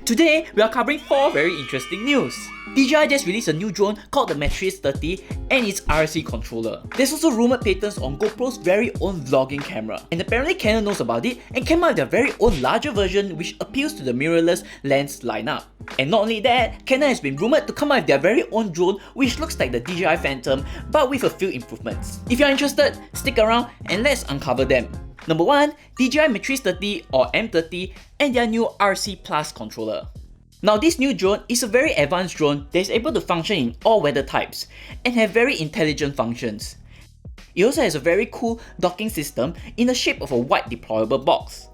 Today, we are covering 4 very interesting news. DJI just released a new drone called the Matrix 30 and its RC controller. There's also rumored patents on GoPro's very own vlogging camera, and apparently Canon knows about it and came out with their very own larger version which appeals to the mirrorless lens lineup. And not only that, Canon has been rumored to come out with their very own drone which looks like the DJI Phantom but with a few improvements. If you're interested, stick around and let's uncover them. Number 1, DJI Matrix 30 or M30 and their new RC Plus controller. Now this new drone is a very advanced drone that is able to function in all weather types and have very intelligent functions. It also has a very cool docking system in the shape of a white deployable box.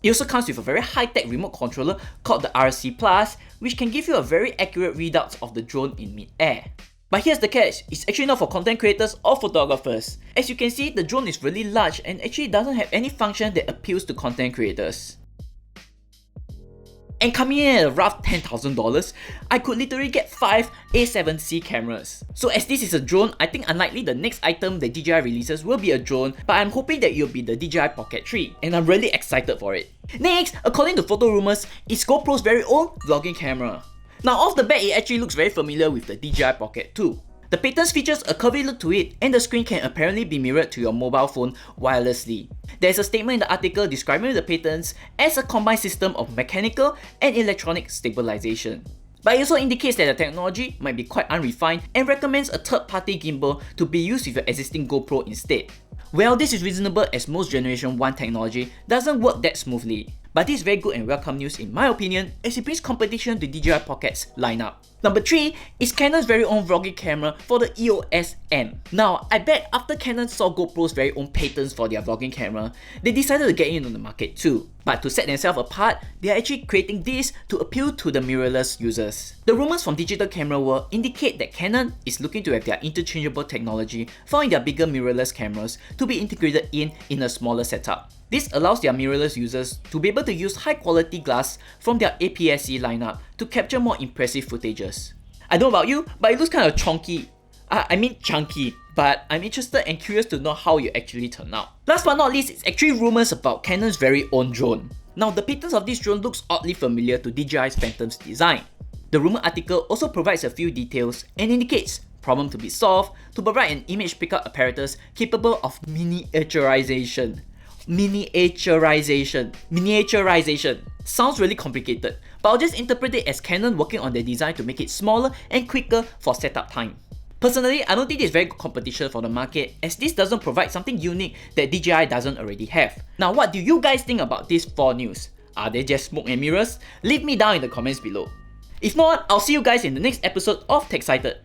It also comes with a very high-tech remote controller called the RC Plus, which can give you a very accurate readouts of the drone in mid-air. But here's the catch, it's actually not for content creators or photographers. As you can see, the drone is really large and actually doesn't have any function that appeals to content creators. And coming in at a rough $10,000, I could literally get 5 A7C cameras. So as this is a drone, I think unlikely the next item that DJI releases will be a drone, but I'm hoping that it will be the DJI Pocket 3, and I'm really excited for it. Next, according to photo rumors, it's GoPro's very own vlogging camera. Now off the bat, it actually looks very familiar with the DJI Pocket 2. The patents features a curvy look to it, and the screen can apparently be mirrored to your mobile phone wirelessly. There's a statement in the article describing the patents as a combined system of mechanical and electronic stabilization. But it also indicates that the technology might be quite unrefined and recommends a third-party gimbal to be used with your existing GoPro instead. Well, this is reasonable as most Generation 1 technology doesn't work that smoothly. But this is very good and welcome news in my opinion, as it brings competition to DJI Pocket's lineup. Number 3 is Canon's very own vlogging camera for the EOS M. Now, I bet after Canon saw GoPro's very own patents for their vlogging camera, they decided to get in on the market too. But to set themselves apart, they are actually creating this to appeal to the mirrorless users. The rumors from Digital Camera World indicate that Canon is looking to have their interchangeable technology found in their bigger mirrorless cameras to be integrated in a smaller setup. This allows their mirrorless users to be able to use high quality glass from their APS-C lineup to capture more impressive footages. I don't know about you, but it looks kind of chunky. Chunky, but I'm interested and curious to know how it actually turn out. Last but not least, it's actually rumors about Canon's very own drone. Now the patents of this drone looks oddly familiar to DJI's Phantom's design. The rumor article also provides a few details and indicates problem to be solved to provide an image pickup apparatus capable of miniaturization. Sounds really complicated, but I'll just interpret it as Canon working on their design to make it smaller and quicker for setup time. Personally, I don't think this is very good competition for the market, as this doesn't provide something unique that DJI doesn't already have. Now what do you guys think about these 4 news? Are they just smoke and mirrors? Leave me down in the comments below. If not, I'll see you guys in the next episode of Techcited.